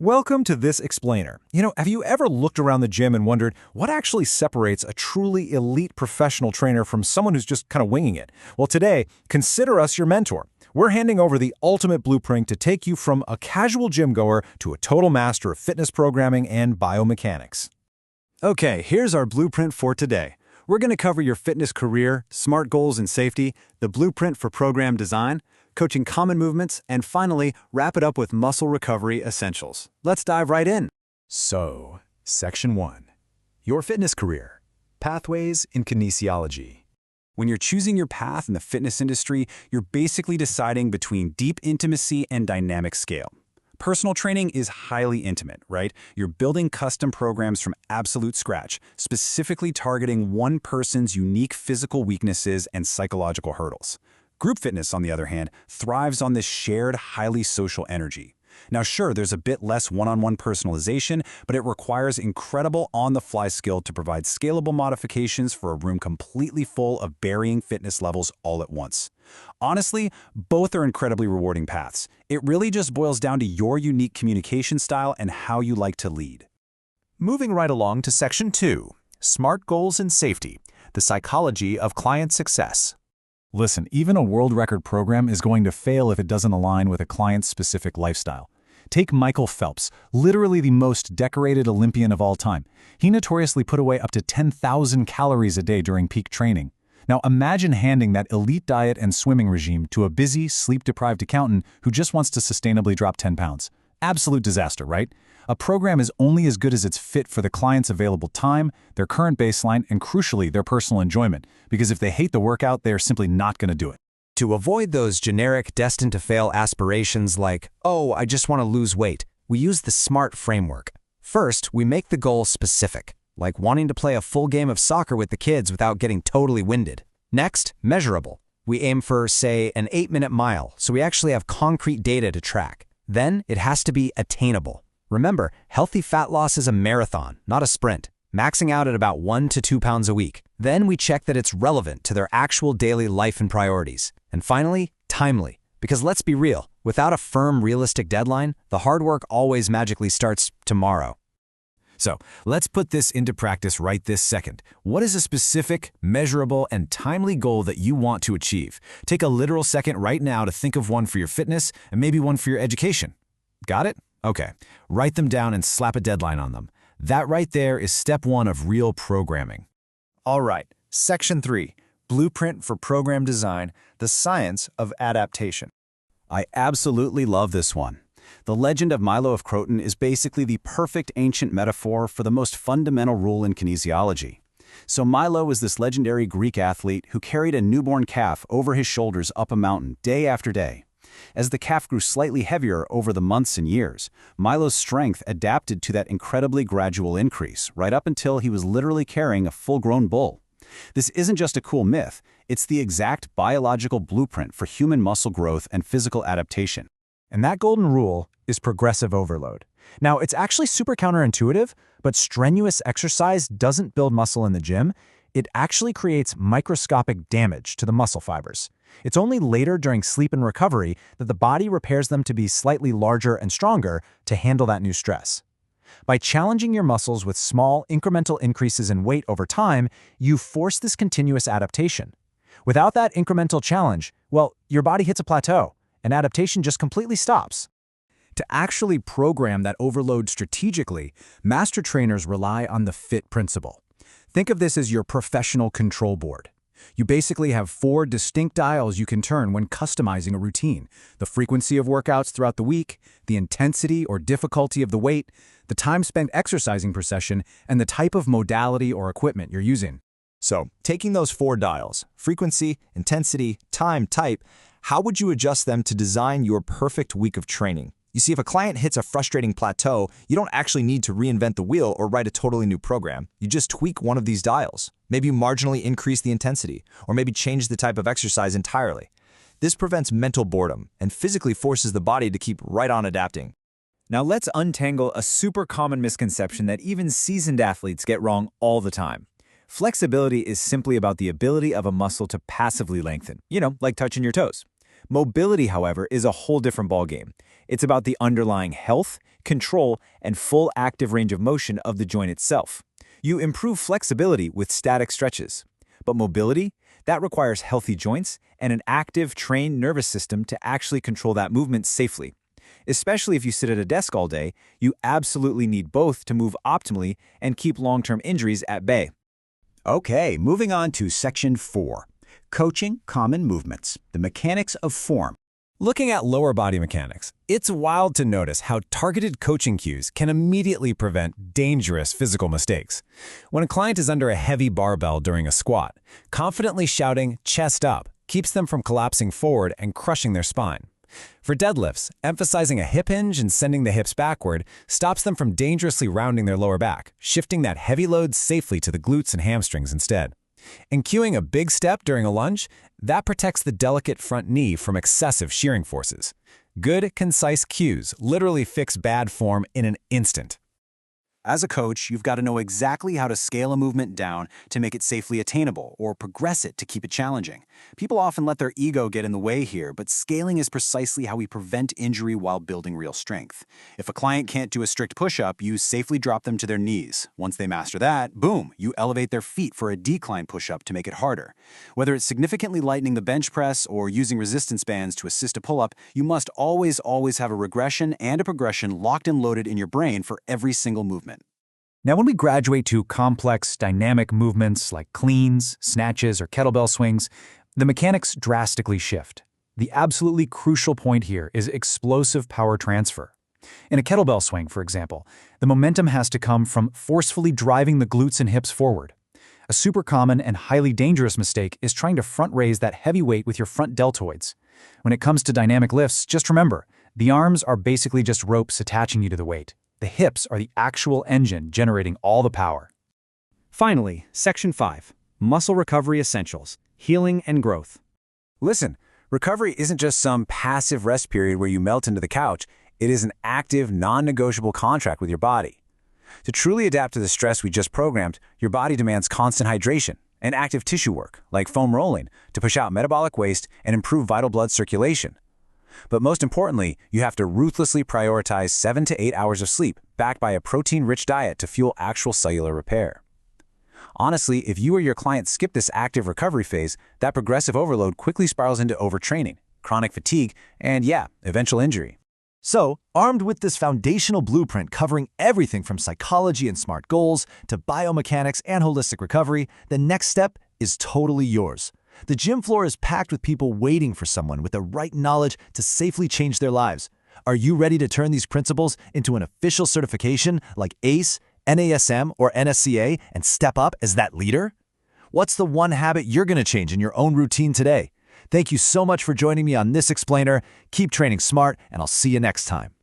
Welcome to This Explainer. Have you ever looked around the gym and wondered what actually separates a truly elite professional trainer from someone who's just kind of winging it? Well, today, consider us your mentor. We're handing over the ultimate blueprint to take you from a casual gym goer to a total master of fitness programming and biomechanics. Okay, here's our blueprint for today. We're going to cover your fitness career, smart goals and safety, the blueprint for program design, coaching common movements, and finally, wrap it up with muscle recovery essentials. Let's dive right in. So, Section 1. Your fitness career. Pathways in kinesiology. When you're choosing your path in the fitness industry, you're basically deciding between deep intimacy and dynamic scale. Personal training is highly intimate, right? You're building custom programs from absolute scratch, specifically targeting one person's unique physical weaknesses and psychological hurdles. Group fitness, on the other hand, thrives on this shared, highly social energy. Now sure, there's a bit less one-on-one personalization, but it requires incredible on-the-fly skill to provide scalable modifications for a room completely full of varying fitness levels all at once. Honestly, both are incredibly rewarding paths. It really just boils down to your unique communication style and how you like to lead. Moving right along to Section 2. Smart goals and safety. The psychology of client success. Listen, even a world record program is going to fail if it doesn't align with a client's specific lifestyle. Take Michael Phelps, literally the most decorated Olympian of all time. He notoriously put away up to 10,000 calories a day during peak training. Now imagine handing that elite diet and swimming regime to a busy, sleep-deprived accountant who just wants to sustainably drop 10 pounds. Absolute disaster, right? A program is only as good as it's fit for the client's available time, their current baseline, and crucially, their personal enjoyment, because if they hate the workout, they're simply not going to do it. To avoid those generic destined-to-fail aspirations like, oh, I just want to lose weight, we use the SMART framework. First, we make the goal specific, like wanting to play a full game of soccer with the kids without getting totally winded. Next, measurable. We aim for, say, an 8-minute mile, so we actually have concrete data to track. Then, it has to be attainable. Remember, healthy fat loss is a marathon, not a sprint, maxing out at about 1 to 2 pounds a week. Then we check that it's relevant to their actual daily life and priorities. And finally, timely. Because let's be real, without a firm, realistic deadline, the hard work always magically starts tomorrow. So, let's put this into practice right this second. What is a specific, measurable, and timely goal that you want to achieve? Take a literal second right now to think of one for your fitness and maybe one for your education. Got it? Okay. Write them down and slap a deadline on them. That right there is step 1 of real programming. All right, Section 3, Blueprint for Program Design, the Science of Adaptation. I absolutely love this one. The legend of Milo of Croton is basically the perfect ancient metaphor for the most fundamental rule in kinesiology. So Milo was this legendary Greek athlete who carried a newborn calf over his shoulders up a mountain day after day. As the calf grew slightly heavier over the months and years, Milo's strength adapted to that incredibly gradual increase, right up until he was literally carrying a full-grown bull. This isn't just a cool myth, it's the exact biological blueprint for human muscle growth and physical adaptation. And that golden rule is progressive overload. Now, it's actually super counterintuitive, but strenuous exercise doesn't build muscle in the gym. It actually creates microscopic damage to the muscle fibers. It's only later during sleep and recovery that the body repairs them to be slightly larger and stronger to handle that new stress. By challenging your muscles with small, incremental increases in weight over time, you force this continuous adaptation. Without that incremental challenge, well, your body hits a plateau, and adaptation just completely stops. To actually program that overload strategically, master trainers rely on the FITT principle. Think of this as your professional control board. You basically have 4 distinct dials you can turn when customizing a routine: the frequency of workouts throughout the week, the intensity or difficulty of the weight, the time spent exercising per session, and the type of modality or equipment you're using. So, taking those 4 dials, frequency, intensity, time, type, how would you adjust them to design your perfect week of training? You see, if a client hits a frustrating plateau, you don't actually need to reinvent the wheel or write a totally new program. You just tweak one of these dials. Maybe you marginally increase the intensity, or maybe change the type of exercise entirely. This prevents mental boredom and physically forces the body to keep right on adapting. Now let's untangle a super common misconception that even seasoned athletes get wrong all the time. Flexibility is simply about the ability of a muscle to passively lengthen, like touching your toes. Mobility, however, is a whole different ballgame. It's about the underlying health, control, and full active range of motion of the joint itself. You improve flexibility with static stretches. But mobility, that requires healthy joints and an active, trained nervous system to actually control that movement safely. Especially if you sit at a desk all day, you absolutely need both to move optimally and keep long-term injuries at bay. Okay, moving on to Section 4. Coaching Common Movements, the Mechanics of Form. Looking at lower body mechanics, it's wild to notice how targeted coaching cues can immediately prevent dangerous physical mistakes. When a client is under a heavy barbell during a squat, confidently shouting "chest up" keeps them from collapsing forward and crushing their spine. For deadlifts, emphasizing a hip hinge and sending the hips backward stops them from dangerously rounding their lower back, shifting that heavy load safely to the glutes and hamstrings instead. And cueing a big step during a lunge, that protects the delicate front knee from excessive shearing forces. Good, concise cues literally fix bad form in an instant. As a coach, you've got to know exactly how to scale a movement down to make it safely attainable or progress it to keep it challenging. People often let their ego get in the way here, but scaling is precisely how we prevent injury while building real strength. If a client can't do a strict push-up, you safely drop them to their knees. Once they master that, boom, you elevate their feet for a decline push-up to make it harder. Whether it's significantly lightening the bench press or using resistance bands to assist a pull-up, you must always have a regression and a progression locked and loaded in your brain for every single movement. Now, when we graduate to complex, dynamic movements like cleans, snatches, or kettlebell swings, the mechanics drastically shift. The absolutely crucial point here is explosive power transfer. In a kettlebell swing, for example, the momentum has to come from forcefully driving the glutes and hips forward. A super common and highly dangerous mistake is trying to front raise that heavy weight with your front deltoids. When it comes to dynamic lifts, just remember, the arms are basically just ropes attaching you to the weight. The hips are the actual engine generating all the power. Finally, Section 5. Muscle Recovery Essentials, Healing and Growth. Listen, recovery isn't just some passive rest period where you melt into the couch. It is an active, non-negotiable contract with your body. To truly adapt to the stress we just programmed, your body demands constant hydration and active tissue work, like foam rolling, to push out metabolic waste and improve vital blood circulation. But most importantly, you have to ruthlessly prioritize 7 to 8 hours of sleep, backed by a protein-rich diet to fuel actual cellular repair. Honestly, if you or your client skip this active recovery phase, that progressive overload quickly spirals into overtraining, chronic fatigue, and eventual injury. So, armed with this foundational blueprint covering everything from psychology and SMART goals to biomechanics and holistic recovery, the next step is totally yours. The gym floor is packed with people waiting for someone with the right knowledge to safely change their lives. Are you ready to turn these principles into an official certification like ACE, NASM, or NSCA and step up as that leader? What's the one habit you're going to change in your own routine today? Thank you so much for joining me on this explainer. Keep training smart, and I'll see you next time.